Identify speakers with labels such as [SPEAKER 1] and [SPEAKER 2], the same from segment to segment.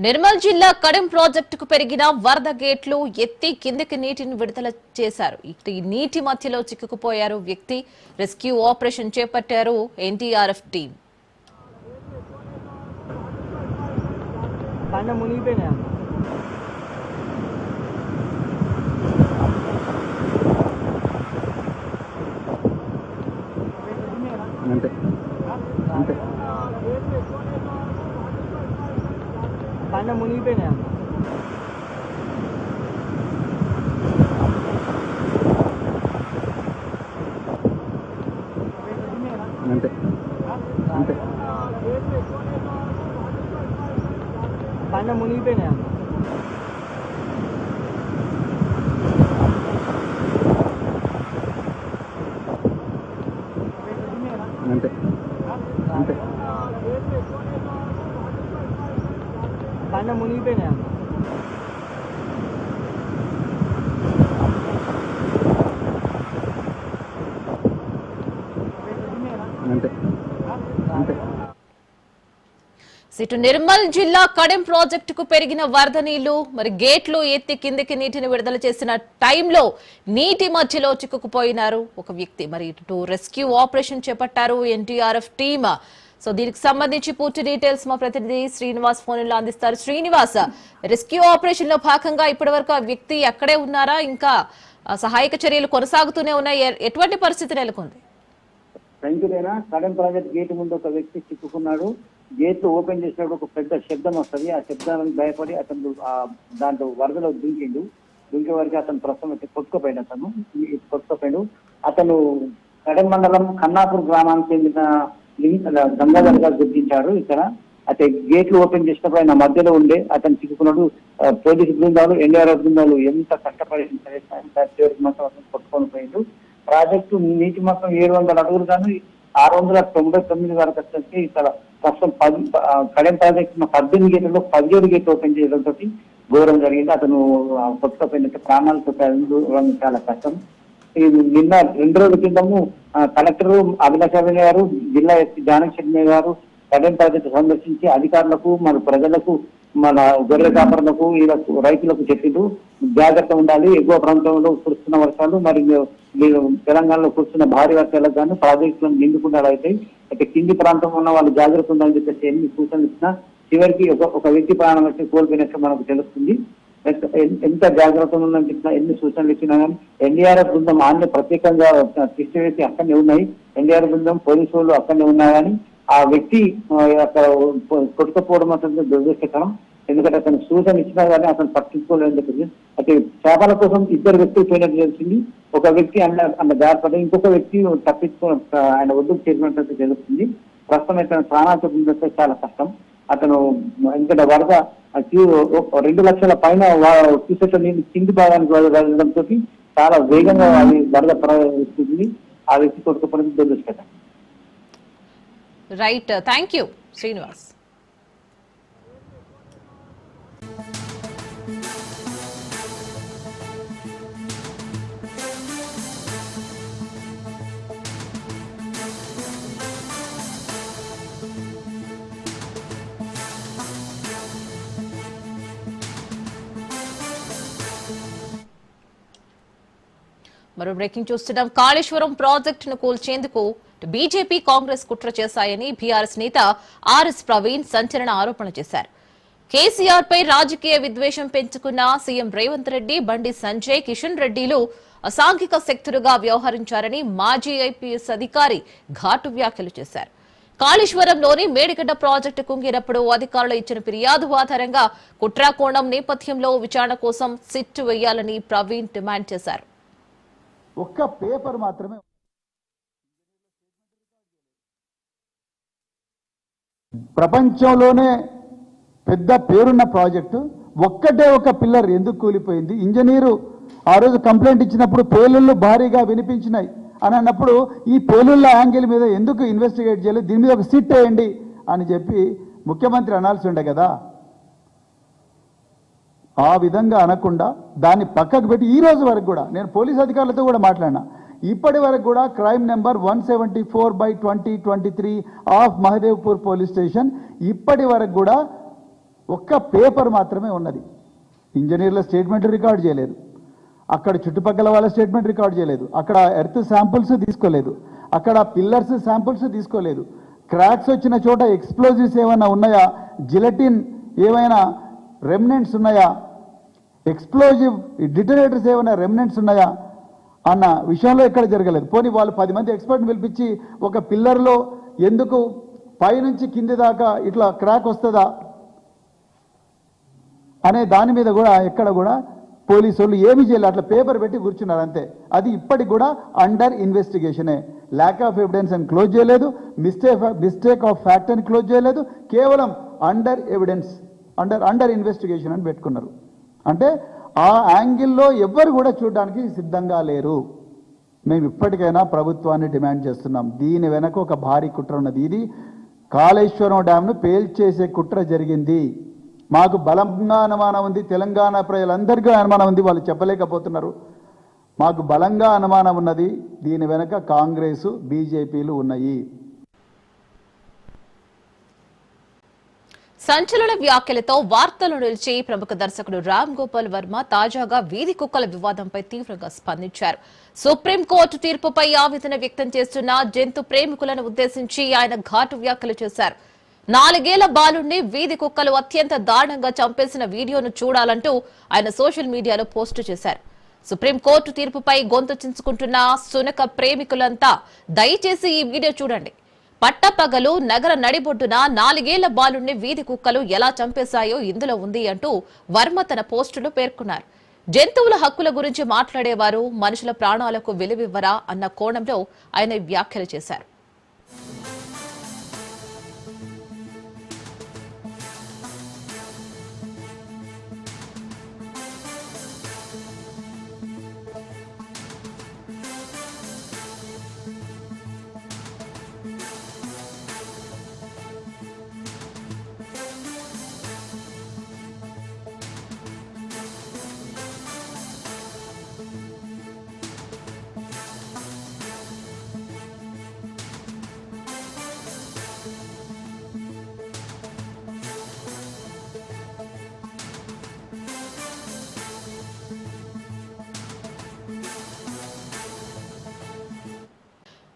[SPEAKER 1] నిర్మల్ జిల్లా కడెం ప్రాజెక్టుకు పెరిగిన వరద గేట్లు ఎత్తి కిందకి నీటిని విడుదల చేశారు. ఈ నీటి మధ్యలో చిక్కుకుపోయారు వ్యక్తి. రెస్క్యూ ఆపరేషన్ చేపట్టారు ఎన్డీఆర్ఎఫ్ టీం.
[SPEAKER 2] పైన మునిగిపోయినాయి అన్న. అంతే అంతే పైన మునిగిపోయినాయి అన్న. అంతే అంతే పైన మునిగిపోయినాయి అన్న. అంతే అంతే.
[SPEAKER 1] ఇటు నిర్మల్ జిల్లా కడెం ప్రాజెక్టుకు పెరిగిన వరద నీళ్లు గేట్లు ఎత్తి కిందకి నీటిని విడుదల చేసిన టైంలో నీటి మధ్యలో చిక్కుకుపోయినారు ఒక వ్యక్తి. ఇటు రెస్క్యూ ఆపరేషన్ చేపట్టారు ఎన్డీఆర్ఎఫ్ టీమ్. సో దీనికి సంబంధించి పూర్తి డీటెయిల్స్ మా ప్రతినిధి శ్రీనివాస్ ఫోన్ లో అందిస్తారు. శ్రీనివాస్, రెస్క్యూ ఆపరేషన్ లో భాగంగా ఇప్పటి వరకు ఆ వ్యక్తి అక్కడే ఉన్నారా, ఇంకా సహాయక చర్యలు కొనసాగుతూనే ఉన్నాయి? ఎటువంటి పరిస్థితి నెలకొంది?
[SPEAKER 2] కడెం ప్రాజెక్ట్ గేట్ ముందు ఒక వ్యక్తి చిక్కుకున్నాడు. గేట్ ఓపెన్ చేసినప్పుడు ఒక పెద్ద శబ్దం వస్తుంది. ఆ శబ్దానికి భయపడి అతను దాంట్లో వరదలో దుంకే వరకు అతను ప్రస్తుతం అయితే కొట్టుకుపోయాడు. అతను కడెం మండలం ఖన్నాపూర్ గ్రామానికి చెందిన గంగాధర్ గారు గుర్తించారు. ఇక్కడ అయితే గేట్లు ఓపెన్ చేసినప్పుడు ఆయన మధ్యలో ఉండే అతను చిక్కుకున్నాడు. పోలీసు బృందాలు, ఎన్డీఆర్ఎఫ్ బృందాలు ఎంత కష్టపడి మాత్రం కొట్టుకొని పోయిండు. ప్రాజెక్టు నీటి మొత్తం 700 అడుగులు గాను 699 వరకు వచ్చేసి ఇక్కడ ప్రస్తుతం కడెం ప్రాజెక్టు 18 గేట్లలో 17 గేట్లు ఓపెన్ చేయడంతో ఘోరం జరిగింది. అతను కొట్టుకపోయినట్టు ప్రాణాలతో చాలా కష్టం. నిన్న 2 రోజుల క్రితము కలెక్టర్ అభిలాష్ గారు, జిల్లా ఎస్పీ జానకి శర్మ గారు కడెం ప్రాజెక్టు సందర్శించి అధికారులకు, మన ప్రజలకు, మన గొర్రె కాపరులకు, రైతులకు చెప్పిండు జాగ్రత్త ఉండాలి. ఎగువ ప్రాంతంలో కురుస్తున్న వర్షాలు తెలంగాణలో కురుస్తున్న భారీ వర్షాలకు గాను ప్రాజెక్టులను నిండుకుండా అయితే కింది ప్రాంతంలో ఉన్న వాళ్ళు జాగ్రత్త ఉండాలని చెప్పేసి ఎన్ని సూచనలు ఇచ్చినా చివరికి ఒక వ్యక్తి ప్రాణం వచ్చి కోల్పోయినట్టు మనకు తెలుస్తుంది. ఎంత జాగ్రత్తగా ఉందని చెప్పినా, ఎన్ని సూచనలు ఇచ్చినా కానీ ఎన్డీఆర్ఎఫ్ బృందం ఆన్లైన్ ప్రత్యేకంగా టెస్ట్ వేసి అక్కడనే ఉన్నాయి. ఎన్డీఆర్ఎఫ్ బృందం, పోలీసు వాళ్ళు అక్కడనే ఉన్నా కానీ ఆ వ్యక్తి అక్కడ కొట్టుకపోవడం అతను దురదృష్టకరం. ఎందుకంటే అతను సూచన ఇచ్చినా కానీ అతను పట్టించుకోలేదని చెప్పింది. అయితే చేపల కోసం 2 వ్యక్తులు పోయినట్టు తెలిసింది. ఒక వ్యక్తి అన్న జాగ్రత్త, ఇంకొక వ్యక్తి ఆయన ఒడ్డుకు చేరినట్టు తెలుస్తుంది. ప్రస్తుతం అయితే ప్రాణాలతో ఉంటే చాలా కష్టం. అతను ఎందుకంటే వరద 2 లక్షల పైన క్యూసెక్ల నీళ్ళు కింది భాగానికి వెళ్ళడంతో చాలా వేగంగా అది వరద ప్రవహిస్తుంది. ఆ వ్యక్తి కొట్టుకుపోవడం దురదృష్టకరం.
[SPEAKER 1] Right, thank you Srinivas. మరో బ్రేకింగ్ చూస్తున్నాం. కాళేశ్వరం ప్రాజెక్టును కూల్చేందుకు బీజేపీ, కాంగ్రెస్ కుట్ర చేశాయని బీఆర్ఎస్ నేత ఆర్ఎస్ ప్రవీణ్ సంచలన ఆరోపణ చేశారు. కేసీఆర్ పై రాజకీయ విద్వేషం పెంచుకున్న సీఎం రేవంత్ రెడ్డి, బండి సంజయ్, కిషన్ రెడ్డిలు అసాంఘిక శక్తులుగా వ్యవహరించారని మాజీ ఐపీఎస్ అధికారి ఘాటు వ్యాఖ్యలు చేశారు. కాళేశ్వరంలోని మేడిగడ్డ ప్రాజెక్టు కుంగినప్పుడు అధికారులు ఇచ్చిన ఫిర్యాదు ఆధారంగా కుట్రాకోణం నేపథ్యంలో విచారణ కోసం సిట్ వేయాలని ప్రవీణ్ డిమాండ్ చేశారు.
[SPEAKER 3] ఒక్క పేపర్ మాత్రమే ప్రపంచంలోనే పెద్ద పేరున్న ప్రాజెక్టు ఒక్కటే ఒక పిల్లర్ ఎందుకు కూలిపోయింది? ఇంజనీరు ఆ రోజు కంప్లైంట్ ఇచ్చినప్పుడు పేలుళ్ళు భారీగా వినిపించినాయి అని అన్నప్పుడు ఈ పేలుళ్ళ యాంగిల్ మీద ఎందుకు ఇన్వెస్టిగేట్ చేయలేదు, దీని మీద ఒక సిట్ వేయండి అని చెప్పి ముఖ్యమంత్రి అనాల్సి ఉండే కదా. ఆ విధంగా అనకుండా దాన్ని పక్కకు పెట్టి ఈ రోజు వరకు కూడా నేను పోలీస్ అధికారులతో కూడా మాట్లాడినా. ఇప్పటి వరకు కూడా crime number 174/2023 of Mahadevpur police station ఇప్పటి వరకు కూడా ఒక్క పేపర్ మాత్రమే ఉన్నది. ఇంజనీర్ల స్టేట్మెంట్ రికార్డ్ చేయలేదు, అక్కడ చుట్టుపక్కల వాళ్ళ స్టేట్మెంట్ రికార్డ్ చేయలేదు, అక్కడ ఎర్త్ శాంపుల్స్ తీసుకోలేదు, అక్కడ పిల్లర్స్ శాంపుల్స్ తీసుకోలేదు, క్రాక్స్ వచ్చిన చోట ఎక్స్ప్లోజివ్స్ ఏమైనా ఉన్నాయా, జిలటిన్ ఏమైనా రెమినెంట్స్ ఉన్నాయా, ఎక్స్ప్లోజివ్ డిటరేటర్స్ ఏమైనా రెమినెంట్స్ ఉన్నాయా అన్న విషయంలో ఎక్కడ జరగలేదు. పోనీ వాళ్ళు 10 మంది ఎక్స్పర్ట్ని పిలిపించి ఒక పిల్లర్లో ఎందుకు పైనుంచి కింది దాకా ఇట్లా క్రాక్ వస్తుందా అనే దాని మీద కూడా ఎక్కడ కూడా పోలీసు వాళ్ళు ఏమి చేయలేదు, అట్లా పేపర్ పెట్టి కూర్చున్నారు అంతే. అది ఇప్పటికి కూడా అండర్ ఇన్వెస్టిగేషనే. ల్యాక్ ఆఫ్ ఎవిడెన్స్ అని క్లోజ్ చేయలేదు, మిస్టేక్ ఆఫ్ ఫ్యాక్ట్ అని క్లోజ్ చేయలేదు, కేవలం అండర్ ఎవిడెన్స్ అండర్ ఇన్వెస్టిగేషన్ అని పెట్టుకున్నారు. అంటే ఆ యాంగిల్లో ఎవ్వరు కూడా చూడడానికి సిద్ధంగా లేరు. మేము ఇప్పటికైనా ప్రభుత్వాన్ని డిమాండ్ చేస్తున్నాం, దీని వెనక ఒక భారీ కుట్ర ఉన్నది. ఇది కాళేశ్వరం డ్యాంను పేల్చేసే కుట్ర జరిగింది. మాకు బలంగా అనుమానం ఉంది, తెలంగాణ ప్రజలందరికీ అనుమానం ఉంది, వాళ్ళు చెప్పలేకపోతున్నారు. మాకు బలంగా అనుమానం ఉన్నది, దీని వెనక కాంగ్రెసు బీజేపీలు ఉన్నాయి.
[SPEAKER 1] సంచలన వ్యాఖ్యలతో వార్తలు నిలిచి ప్రముఖ దర్శకుడు రామ్ గోపాల్ వర్మ తాజాగా వీధి కుక్కల వివాదంపై తీవ్రంగా స్పందించారు. సుప్రీంకోర్టు తీర్పుపై ఆవేదన వ్యక్తం చేస్తున్న జంతు ప్రేమికులను ఉద్దేశించి ఆయన ఘాటు వ్యాఖ్యలు చేశారు. 4 ఏళ్ల బాలుడిని వీధి కుక్కలు అత్యంత దారుణంగా చంపేసిన వీడియోను చూడాలంటూ ఆయన సోషల్ మీడియాలో పోస్టు చేశారు. సుప్రీంకోర్టు తీర్పుపై గొంతు చించుకుంటున్న సునక ప్రేమికులంతా దయచేసి ఈ వీడియో చూడండి. పట్టపగలు నగర నడిబొడ్డున 4 ఏళ్ల బాలుడిని వీధి కుక్కలు ఎలా చంపేశాయో ఇందులో ఉంది అంటూ వర్మ తన పోస్టులో పేర్కొన్నారు. జంతువుల హక్కుల గురించి మాట్లాడేవారు మనుషుల ప్రాణాలకు విలువివ్వరా అన్న కోణంలో ఆయన వ్యాఖ్యలు చేశారు.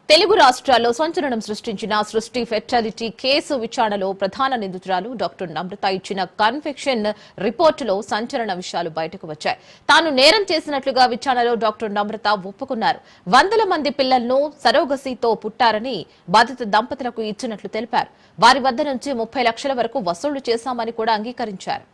[SPEAKER 1] తెలుగు రాష్ట్రాల్లో సంచలనం సృష్టించిన సృష్టి ఫెర్టిలిటీ కేసు విచారణలో ప్రధాన నిందితురాలు డాక్టర్ నమ్రత ఇచ్చిన కన్విక్షన్ రిపోర్టులో సంచలన విషయాలు బయటకు వచ్చాయి. తాను నేరం చేసినట్లుగా విచారణలో డాక్టర్ నమ్రత ఒప్పుకున్నారు. 100 మంది పిల్లలను సరోగసీతో పుట్టారని బాధిత దంపతులకు ఇచ్చినట్లు తెలిపారు. వారి వద్ద నుంచి 30 లక్షల వరకు వసూలు చేశామని కూడా అంగీకరించారు.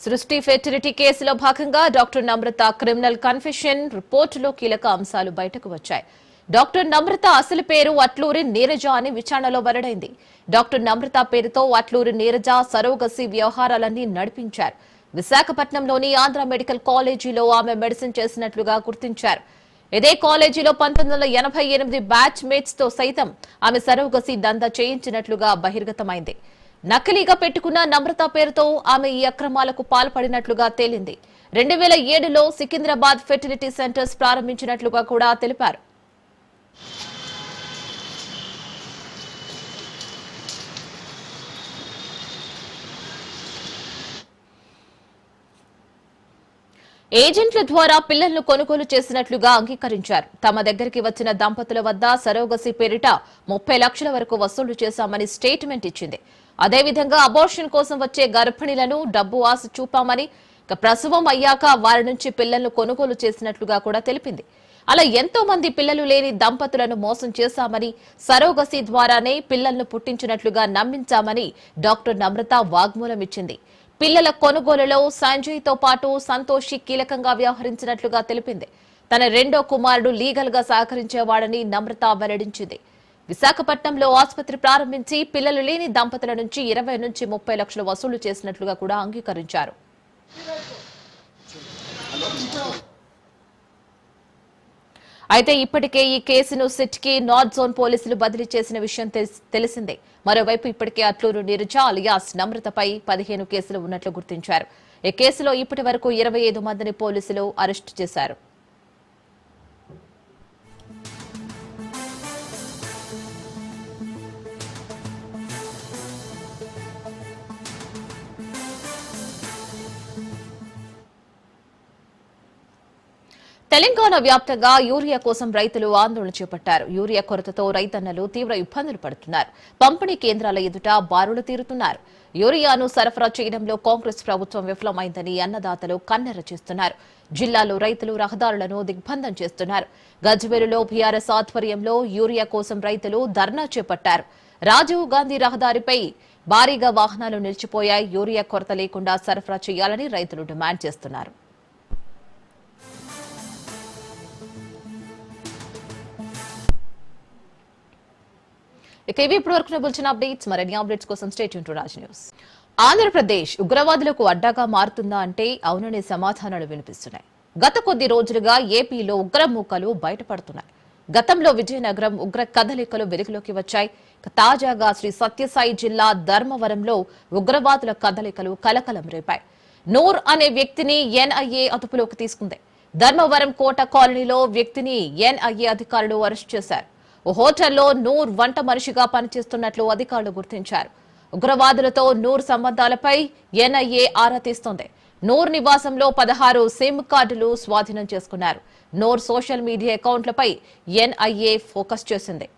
[SPEAKER 1] సృష్టి ఫెర్టిలిటీ కేసులో భాగంగా డాక్టర్ నమ్రత క్రిమినల్ కన్ఫెషన్ రిపోర్టులో కీలక అంశాలు బయటకు వచ్చాయి. డాక్టర్ నమ్రత అసలు పేరు అట్లూరి నీరజ అని విచారణలో వెల్లడైంది. డాక్టర్ నమ్రత పేరుతో అట్లూరి నీరజ సరోగసి వ్యవహారాలన్నీ నడిపించారు. విశాఖపట్నంలోని ఆంధ్ర మెడికల్ కాలేజీలో ఆమె మెడిసిన్ చేసినట్లుగా గుర్తించారు. ఇదే కాలేజీలో 1988 బ్యాచ్ మేట్స్ తో సైతం ఆమె సరోగసి దందా చేయించినట్లుగా బహిర్గతమైంది. నకిలీగా పెట్టుకున్న నమ్రత పేరుతో ఆమె ఈ అక్రమాలకు పాల్పడినట్లుగా తేలింది. 2007లో సికింద్రాబాద్ ఫెర్టిలిటీ సెంటర్స్ ప్రారంభించినట్లుగా కూడా తెలిపారు. ఏజెంట్ల ద్వారా పిల్లలను కొనుగోలు చేసినట్లుగా అంగీకరించారు. తమ దగ్గరికి వచ్చిన దంపతుల వద్ద సరోగసి పేరిట 30 లక్షల వరకు వసూలు చేశామని స్టేట్మెంట్ ఇచ్చింది. అదేవిధంగా అబార్షన్ కోసం వచ్చే గర్భిణీలను డబ్బు ఆశ చూపామని, ప్రసవం అయ్యాక వారి నుంచి పిల్లలను కొనుగోలు చేసినట్లుగా కూడా తెలిపింది. అలా ఎంతో మంది పిల్లలు లేని దంపతులను మోసం చేశామని, సరోగసి ద్వారానే పిల్లలను పుట్టించినట్లుగా నమ్మించామని డాక్టర్ నమ్రత వాగ్మూలం ఇచ్చింది. పిల్లల కొనుగోలులో సంజయ్తో పాటు సంతోషి కీలకంగా వ్యవహరించినట్లుగా తెలిపింది. తన రెండో కుమారుడు లీగల్ గా సహకరించేవాడని నమ్రత వెల్లడించింది. విశాఖపట్నంలో ఆసుపత్రి ప్రారంభించి పిల్లలు లేని దంపతుల నుంచి 20 నుంచి 30 లక్షలు వసూలు చేసినట్లుగా కూడా అంగీకరించారు. అయితే ఇప్పటికే ఈ కేసును సిట్కి నార్త్ జోన్ పోలీసులు బదిలీ చేసిన విషయం తెలిసిందే. మరోవైపు ఇప్పటికే అట్లూరు నీరజ అలియాస్ నమ్రతపై 15 కేసులు ఉన్నట్లు గుర్తించారు. ఈ కేసులో ఇప్పటి వరకు 25 మందిని పోలీసులు అరెస్టు చేశారు. తెలంగాణ వ్యాప్తంగా యూరియా కోసం రైతులు ఆందోళన చేపట్టారు. యూరియా కొరతతో రైతన్నలు తీవ్ర ఇబ్బందులు పడుతున్నారు. పంపిణీ కేంద్రాల ఎదుట బారులు తీరుతున్నారు. యూరియాను సరఫరా చేయడంలో కాంగ్రెస్ ప్రభుత్వం విఫలమైందని అన్నదాతలు కన్నెర చేస్తున్నారు. జిల్లాలో రైతులు రహదారులను దిగ్బంధం చేస్తున్నారు. గజ్వేలులో బీఆర్ఎస్ ఆధ్వర్యంలో యూరియా కోసం రైతులు ధర్నా చేపట్టారు. రాజీవ్ గాంధీ రహదారిపై భారీగా వాహనాలు నిలిచిపోయాయి. యూరియా కొరత లేకుండా సరఫరా చేయాలని రైతులు డిమాండ్ చేస్తున్నారు. ఇక ఇవి ఇప్పుడు వరకు బులెటిన్ అప్డేట్స్. మరిన్ని అప్డేట్స్ కోసం stay tune to Raj news. Andhra Pradesh ఉగ్రవాదులకు అడ్డాగా మారుతుందా అంటే అవుననే సమాధానాలు వినిపిస్తున్నాయి. గత కొద్ది రోజులుగా ఏపీలో ఉగ్రమూకలు బయటపడుతున్నాయి. గతంలో విజయనగరం ఉగ్ర కదలికలు వెలుగులోకి వచ్చాయి. తాజాగా శ్రీ సత్యసాయి జిల్లా ధర్మవరంలో ఉగ్రవాదుల కదలికలు కలకలం రేపాయి. నూర్ అనే వ్యక్తిని ఎన్ఐఏ అదుపులోకి తీసుకుంది. ధర్మవరం కోట కాలనీలో వ్యక్తిని ఎన్ఐఏ అధికారులు అరెస్ట్ చేశారు. ఓ హోటల్లో నూర్ వంట మనిషిగా పనిచేస్తున్నట్లు అధికారులు గుర్తించారు. ఉగ్రవాదులతో నూర్ సంబంధాలపై ఎన్ఐఏ ఆరా తీస్తోంది. నూర్ నివాసంలో 16 సిమ్ కార్డులు స్వాధీనం చేసుకున్నారు. నూర్ సోషల్ మీడియా అకౌంట్లపై ఎన్ఐఏ ఫోకస్ చేసింది.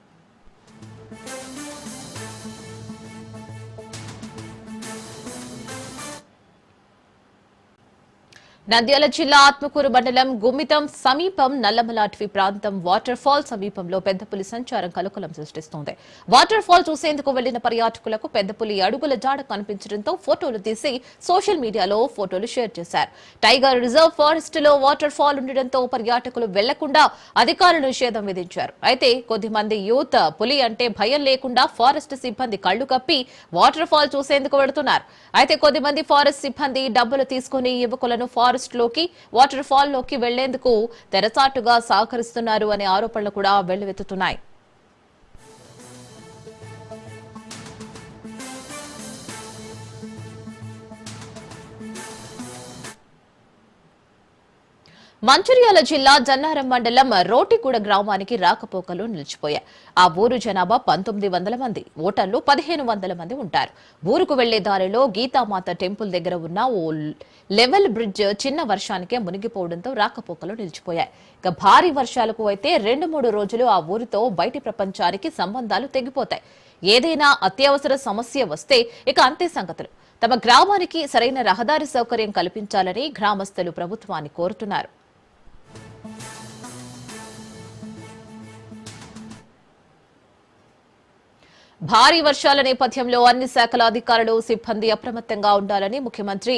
[SPEAKER 1] నంద్యాల జిల్లా ఆత్మకూరు మండలం గుమ్మితం సమీపం నల్లమల అటవీ ప్రాంతం వాటర్ ఫాల్ సమీపంలో పెద్దపులి సంచారం కలకలం సృష్టిస్తోంది. వాటర్ ఫాల్ చూసేందుకు వెళ్లిన పర్యాటకులకు పెద్దపులి అడుగుల జాడ కనిపించడంతో ఫోటోలు తీసి సోషల్ మీడియాలో ఫోటోలు షేర్ చేశారు. టైగర్ రిజర్వ్ ఫారెస్ట్ లో వాటర్ ఫాల్ ఉండడంతో పర్యాటకులు వెళ్లకుండా అధికారులు నిషేధం విధించారు. అయితే కొద్దిమంది యూత్ పులి అంటే భయం లేకుండా ఫారెస్ట్ సిబ్బంది కళ్లు కప్పి వాటర్ ఫాల్ చూసేందుకు వెళుతున్నారు. అయితే కొద్దిమంది ఫారెస్ట్ సిబ్బంది డబ్బులు తీసుకుని యువకులను ఫారెస్ట్ లోకి వాటర్ ఫాల్ లోకి వెళ్లేందుకు తెరచాటుగా సహకరిస్తున్నారు అనే ఆరోపణలు కూడా వెల్లువెత్తుతున్నాయి. మంచిర్యాల జిల్లా జన్నారం మండలం రోటిగూడ గ్రామానికి రాకపోకలు నిలిచిపోయాయి. ఆ ఊరు జనాభా 1900 మంది, ఓటర్లు 1500 మంది ఉంటారు. ఊరుకు వెళ్లే దారిలో గీతామాత టెంపుల్ దగ్గర ఉన్న ఓ లెవెల్ బ్రిడ్జ్ చిన్న వర్షానికే మునిగిపోవడంతో రాకపోకలు నిలిచిపోయాయి. ఇక భారీ వర్షాలకు అయితే 2-3 రోజులు ఆ ఊరితో బయటి ప్రపంచానికి సంబంధాలు తెగిపోతాయి. ఏదైనా అత్యవసర సమస్య వస్తే ఇక అంతే సంగతులు. తమ గ్రామానికి సరైన రహదారి సౌకర్యం కల్పించాలని గ్రామస్తులు ప్రభుత్వాన్ని కోరుతున్నారు. భారీ వర్షాల నేపథ్యంలో అన్ని శాఖల అధికారులు సిబ్బంది అప్రమత్తంగా ఉండాలని ముఖ్యమంత్రి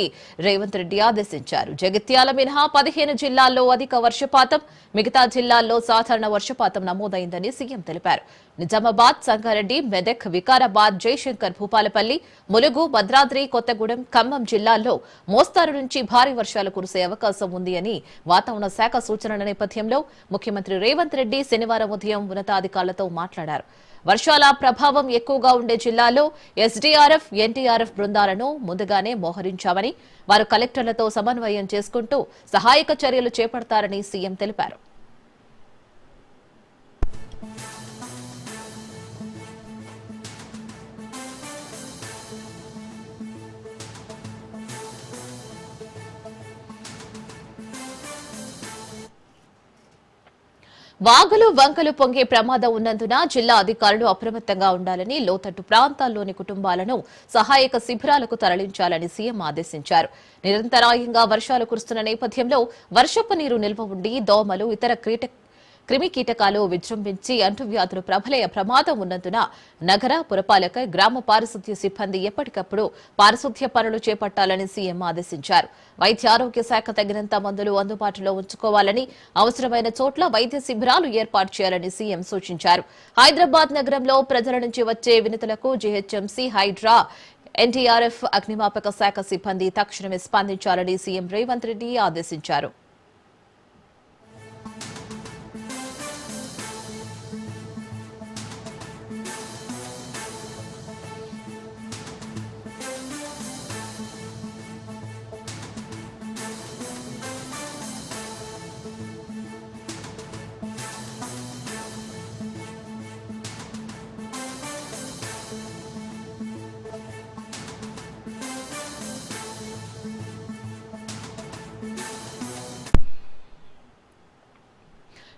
[SPEAKER 1] రేవంత్ రెడ్డి ఆదేశించారు. జగిత్యాల మినహా 15 జిల్లాల్లో అధిక వర్షపాతం, మిగతా జిల్లాల్లో సాధారణ వర్షపాతం నమోదైందని సీఎం తెలిపారు. నిజామాబాద్, సంగారెడ్డి, మెదక్, వికారాబాద్, జయశంకర్, భూపాలపల్లి, ములుగు, భద్రాద్రి, కొత్తగూడెం, ఖమ్మం జిల్లాల్లో మోస్తారు నుంచి భారీ వర్షాలు కురిసే అవకాశం ఉంది అని వాతావరణ శాఖ సూచనల నేపథ్యంలో ముఖ్యమంత్రి రేవంత్ రెడ్డి శనివారం ఉదయం ఉన్నతాధికారులతో మాట్లాడారు. వర్షాల ప్రభావం ఎక్కువగా ఉండే జిల్లాల్లో ఎస్డీఆర్ఎఫ్, ఎన్డీఆర్ఎఫ్ బృందాలను ముందుగానే మోహరించామని, వారు కలెక్టర్లతో సమన్వయం చేసుకుంటూ సహాయక చర్యలు చేపడతారని సీఎం తెలిపారు. వాగులు, వంకలు పొంగే ప్రమాదం ఉన్నందున జిల్లా అధికారులు అప్రమత్తంగా ఉండాలని, లోతట్టు ప్రాంతాల్లోని కుటుంబాలను సహాయక శిబిరాలకు తరలించాలని సీఎం ఆదేశించారు. నిరంతరాయంగా వర్షాలు కురుస్తున్న నేపథ్యంలో వర్షపు నీరు నిల్వ ఉండి దోమలు, ఇతర క్రిమి కీటకాలు విజృంభించి అంటువ్యాధులు ప్రబలయ ప్రమాదం ఉన్నందున నగర పురపాలక గ్రామ పారిశుద్ధ్య సిబ్బంది ఎప్పటికప్పుడు పారిశుద్ధ్య పనులు చేపట్టాలని సీఎం ఆదేశించారు. వైద్య ఆరోగ్య శాఖ తగినంత మందులు అందుబాటులో ఉంచుకోవాలని, అవసరమైన చోట్ల వైద్య శిబిరాలు ఏర్పాటు చేయాలని సీఎం సూచించారు. హైదరాబాద్ నగరంలో ప్రజల నుంచి వచ్చే వినతులకు జీహెచ్ఎంసీ, హైడ్రా, ఎన్డీఆర్ఎఫ్, అగ్నిమాపక శాఖ సిబ్బంది తక్షణమే స్పందించాలని సీఎం రేవంత్ రెడ్డి ఆదేశించారు.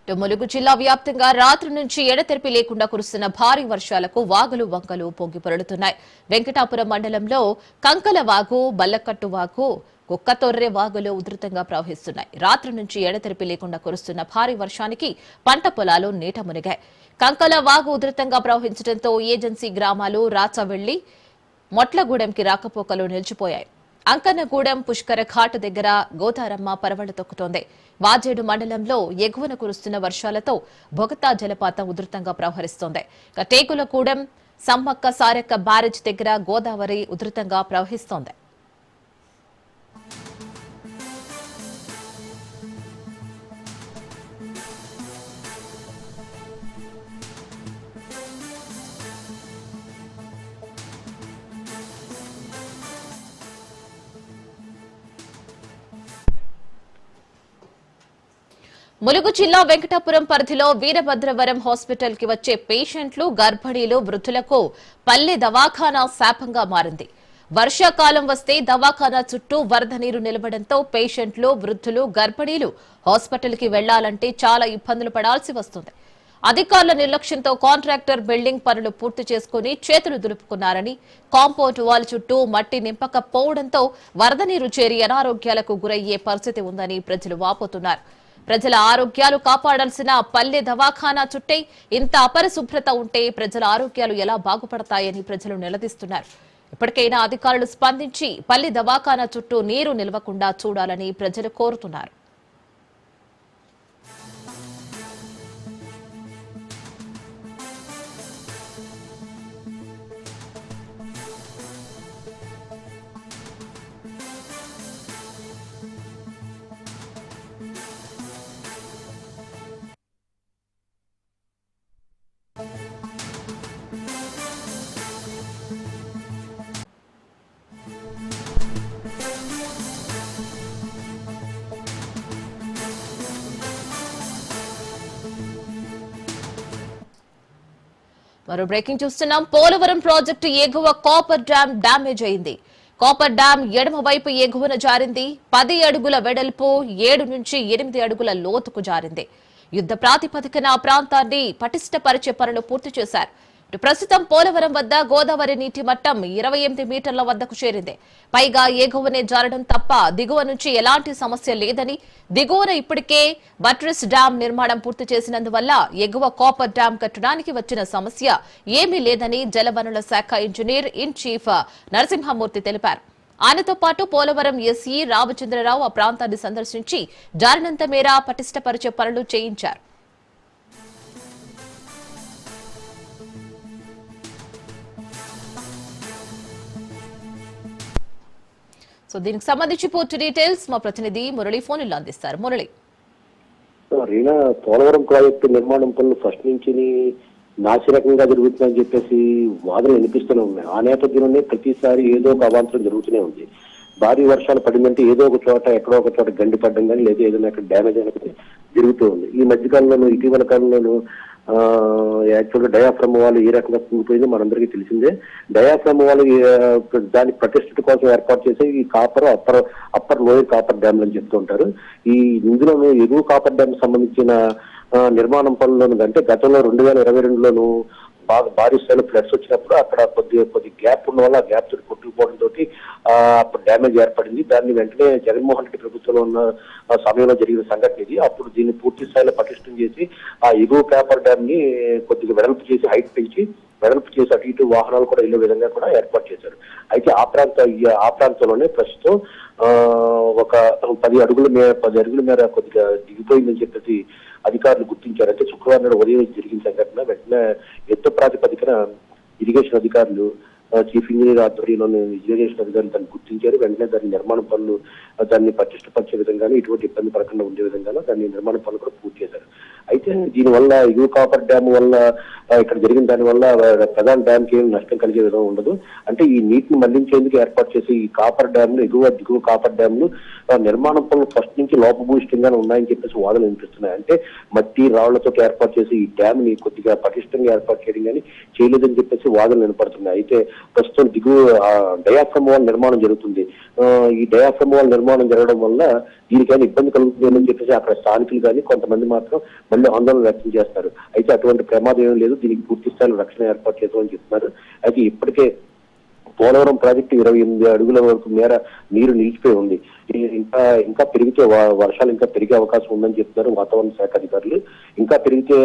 [SPEAKER 1] ములుగు జిల్లా వ్యాప్తంగా రాత్రి నుంచి ఎడతెరిపి లేకుండా కురుస్తున్న భారీ వర్షాలకు వాగులు వంకలు పొంగి పొరలుతున్నాయి. వెంకటాపురం మండలంలో కంకల వాగు, బల్లకట్టు వాగు, కుక్కతొర్రె వాగులు ఉధృతంగా ప్రవహిస్తున్నాయి. రాత్రి నుంచి ఎడతెరిపి లేకుండా కురుస్తున్న భారీ వర్షానికి పంట పొలాలు నీట మునిగాయి. కంకల వాగు ఉధృతంగా ప్రవహించడంతో ఏజెన్సీ గ్రామాలు రాచవెళ్లి, మొట్లగూడెంకి రాకపోకలు నిలిచిపోయాయి. అంకన్నగూడెం పుష్కర ఘాట్ దగ్గర గోదారమ్మ పరవళ్లు తొక్కుతోంది. వాజేడు మండలంలో ఎగువన కురుస్తున్న వర్షాలతో బొగతా జలపాతం ఉధృతంగా ప్రవహిస్తోంది. టేకులగూడెం సమ్మక్క సారక్క బ్యారేజ్ దగ్గర గోదావరి ఉధృతంగా ప్రవహిస్తోంది. ములుగు జిల్లా వెంకటాపురం పరిధిలో వీరభద్రవరం హాస్పిటల్ కి వచ్చే పేషెంట్లు, గర్భిణీలు, వృద్ధులకు పల్లె దవాఖానా శాపంగా మారింది. వర్షాకాలం వస్తే దవాఖానా చుట్టూ వరద నీరు నిలవడంతో పేషెంట్లు, వృద్ధులు, గర్భిణీలు హాస్పిటల్ కి వెళ్లాలంటే చాలా ఇబ్బందులు పడాల్సి వస్తుంది. అధికారుల నిర్లక్ష్యంతో కాంట్రాక్టర్ బిల్డింగ్ పనులు పూర్తి చేసుకుని చేతులు దులుపుకున్నారని, కాంపౌండ్ వాల్ చుట్టూ మట్టి నింపకపోవడంతో వరద నీరు చేరి అనారోగ్యాలకు గురయ్యే పరిస్థితి ఉందని ప్రజలు వాపోతున్నారు. ప్రజల ఆరోగ్యాలు కాపాడాల్సిన పల్లె దవాఖానా చుట్టే ఇంత అపరిశుభ్రత ఉంటే ప్రజల ఆరోగ్యాలు ఎలా బాగుపడతాయని ప్రజలు నిలదీస్తున్నారు. ఇప్పటికైనా అధికారులు స్పందించి పల్లె దవాఖానా చుట్టూ నీరు నిలవకుండా చూడాలని ప్రజలు కోరుతున్నారు. మరో బ్రేకింగ్ చూస్తున్నాం. పోలవరం ప్రాజెక్టు ఎగువ కాపర్ డ్యాం డ్యామేజ్ అయింది. కాపర్ డ్యాం ఎడమ వైపు ఎగువన జారింది. 10 అడుగుల వెడల్పు, 7 నుంచి 8 అడుగుల లోతుకు జారింది. యుద్ధ ప్రాతిపదికన ఆ ప్రాంతాన్ని పటిష్టపరిచే పనులు పూర్తి చేశారు. ప్రస్తుతం పోలవరం వద్ద గోదావరి నీటి మట్టం 28 మీటర్ల వద్దకు చేరింది. పైగా ఎగువనే జారడం తప్ప దిగువ నుంచి ఎలాంటి సమస్య లేదని, దిగువన ఇప్పటికే బట్రెస్ డ్యాం నిర్మాణం పూర్తి చేసినందువల్ల ఎగువ కాపర్ డ్యాం కట్టడానికి వచ్చిన సమస్య ఏమీ లేదని జలవనరుల శాఖ ఇంజనీర్ ఇన్ చీఫ్ నరసింహమూర్తి తెలిపారు. ఆయనతో పాటు పోలవరం ఎస్ఈ రామచంద్రరావు ఆ ప్రాంతాన్ని సందర్శించి జారినంత మేర పటిష్టపరిచే పనులు చేయించారు. సో దీనికి సంబంధించి పూర్తి డీటెయిల్స్ మా ప్రతినిధి మురళి ఫోన్ లో అందిస్తారు. మురళి,
[SPEAKER 4] రీనా, పోలవరం ప్రాజెక్టు నిర్మాణం పనులు ఫస్ట్ నుంచి నాసిరకంగా జరుగుతుందని చెప్పేసి వాదనలు వినిపిస్తూనే ఉన్నాయి. ఆ నేపథ్యంలోనే ప్రతిసారి ఏదో ఒక అవాంతరం జరుగుతూనే ఉంది. భారీ వర్షాలు పడిందంటే ఏదో ఒక చోట ఎక్కడో ఒక చోట గండి పడ్డం కానీ లేదా ఏదైనా అక్కడ డ్యామేజ్ అనేది జరుగుతూ ఉంది. ఈ మధ్య కాలంలోనూ ఇటీవల కాలంలోనూ యాక్చువల్గా డయాఫ్రమ్ వాళ్ళు ఏ రకంగా కుంగిపోయిందో మనందరికీ తెలిసిందే. డయాఫ్రమ్ వాళ్ళు దాని ప్రతిష్ఠత కోసం ఏర్పాటు చేసే ఈ కాపర్ అప్పర్ లోయర్ కాపర్ డ్యామ్లు అని చెప్తూ ఉంటారు. ఈ ఇందులోనూ ఎగువ కాపర్ డ్యామ్ సంబంధించిన నిర్మాణం పనుల్లోనూ అంటే గతంలో 2022లోనూ బాగా భారీ స్థాయిలో ఫ్లడ్స్ వచ్చినప్పుడు అక్కడ కొద్ది గ్యాప్ ఉన్న వల్ల ఆ గ్యాప్ తోటి కొట్టుకుపోవడంతో అప్పుడు డ్యామేజ్ ఏర్పడింది. దాన్ని వెంటనే జగన్మోహన్ రెడ్డి ప్రభుత్వంలో ఉన్న సమయంలో జరిగిన సంఘటన ఇది. అప్పుడు దీన్ని పూర్తి స్థాయిలో పటిష్టం చేసి ఆ ఎగువ పేపర్ డ్యామ్ ని కొద్దిగా వెడల్పు చేసి హైట్ పెంచి వెడల్పు చేసి అటు ఇటు వాహనాలు కూడా వెళ్ళే విధంగా కూడా ఏర్పాటు చేశారు. అయితే ఆ ప్రాంతంలోనే ప్రస్తుతం ఒక 10 అడుగుల మేర కొద్దిగా దిగిపోయిందని చెప్పేసి అధికారులు గుర్తించారు. అంటే శుక్రవారం నాడు ఉదయం జరిగిన సంఘటన. వెంటనే యుద్ధ ప్రాతిపదికన ఇరిగేషన్ అధికారులు చీఫ్ ఇంజనీర్ ఆధ్వర్యంలోని ఇరిగేషన్ అధికారులు దాన్ని గుర్తించారు. వెంటనే దాని నిర్మాణ పనులు దాన్ని పటిష్టపరిచే విధంగానే ఇటువంటి ఇబ్బంది పడకుండా ఉండే విధంగానూ దాన్ని నిర్మాణ పనులు కూడా పూర్తి చేశారు. అయితే దీనివల్ల ఎగువ కాపర్ డ్యామ్ వల్ల ఇక్కడ జరిగిన దాని వల్ల ప్రధాన డ్యామ్ కి ఏం నష్టం కలిగే విధంగా ఉండదు. అంటే ఈ నీటిని మళ్లించేందుకు ఏర్పాటు చేసే ఈ కాపర్ డ్యామ్ లు దిగువ కాపర్ డ్యామ్ లు నిర్మాణ పనులు ఫస్ట్ నుంచి లోపభూయిష్టంగానే ఉన్నాయని చెప్పేసి వాదనలు వినిపిస్తున్నాయి. అంటే మట్టి రాళ్లతో ఏర్పాటు చేసి ఈ డ్యామ్ ని కొద్దిగా పటిష్టంగా ఏర్పాటు చేయడం కానీ చేయలేదని చెప్పేసి వాదనలు వినపడుతున్నాయి. అయితే ప్రస్తుతం దిగువ డయాఫ్రమ్ వాల్ నిర్మాణం జరుగుతుంది. ఈ డయాఫ్రమ్ వాల్ నిర్మాణం జరగడం వల్ల దీనికైనా ఇబ్బంది కలుగుతుందని చెప్పేసి అక్కడ స్థానికులు కానీ కొంతమంది మాత్రం మళ్ళీ ఆందోళన వ్యక్తం చేస్తారు. అయితే అటువంటి ప్రమాదం ఏం లేదు, దీనికి పూర్తి స్థాయిలో రక్షణ ఏర్పాటు చేస్తామని చెప్తున్నారు. అయితే ఇప్పటికే పోలవరం ప్రాజెక్టు 28 అడుగుల వరకు మేర నీరు నిలిచిపోయి ఉంది. ఇంకా పెరిగితే వర్షాలు ఇంకా పెరిగే అవకాశం ఉందని చెప్తున్నారు వాతావరణ శాఖ అధికారులు. ఇంకా పెరిగితే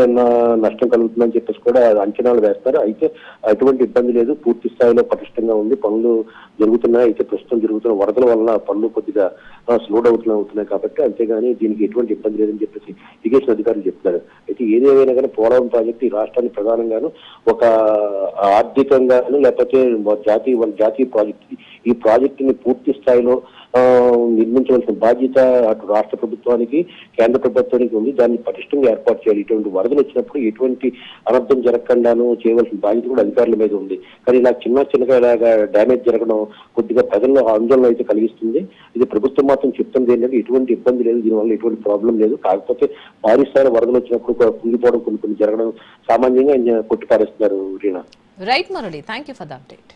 [SPEAKER 4] నష్టం కలుగుతుందని చెప్పేసి కూడా అంచనాలు వేస్తారు. అయితే ఎటువంటి ఇబ్బంది లేదు, పూర్తి స్థాయిలో పటిష్టంగా ఉంది, పనులు జరుగుతున్నాయి. అయితే ప్రస్తుతం జరుగుతున్న వరదల వలన పనులు కొద్దిగా స్లో అవుతున్నాయి కాబట్టి, అంతేగాని దీనికి ఎటువంటి ఇబ్బంది లేదని చెప్పేసి ఇరిగేషన్ అధికారులు చెప్తున్నారు. అయితే ఏదేమైనా కానీ పోలవరం ప్రాజెక్టు ఈ రాష్ట్రానికి ప్రధానంగాను ఒక ఆర్థికంగాను లేకపోతే జాతీయ ప్రాజెక్టు. ఈ ప్రాజెక్టుని పూర్తి స్థాయిలో నిర్మించవలసిన బాధ్యత అటు రాష్ట్ర ప్రభుత్వానికి కేంద్ర ప్రభుత్వానికి ఉంది. దాన్ని పటిష్టంగా ఏర్పాటు చేయాలి. ఇటువంటి వరదలు వచ్చినప్పుడు ఎటువంటి అనర్థం జరగకుండాను చేయవలసిన బాధ్యత కూడా అధికారుల మీద ఉంది. కానీ ఇలా చిన్నగా ఇలాగా డ్యామేజ్ జరగడం కొద్దిగా ప్రజల్లో ఆందోళన అయితే కలిగిస్తుంది. ఇది ప్రభుత్వం మాత్రం చెప్తుంది ఏంటంటే ఎటువంటి ఇబ్బంది లేదు, దీనివల్ల ఎటువంటి ప్రాబ్లం లేదు. కాకపోతే భారీ స్థాయిలో వరదలు వచ్చినప్పుడు కుంగిపోవడం కొన్ని జరగడం సామాన్యంగా కొట్టిపారేస్తున్నారు. Reena.
[SPEAKER 1] Right Murali, thank you for the update.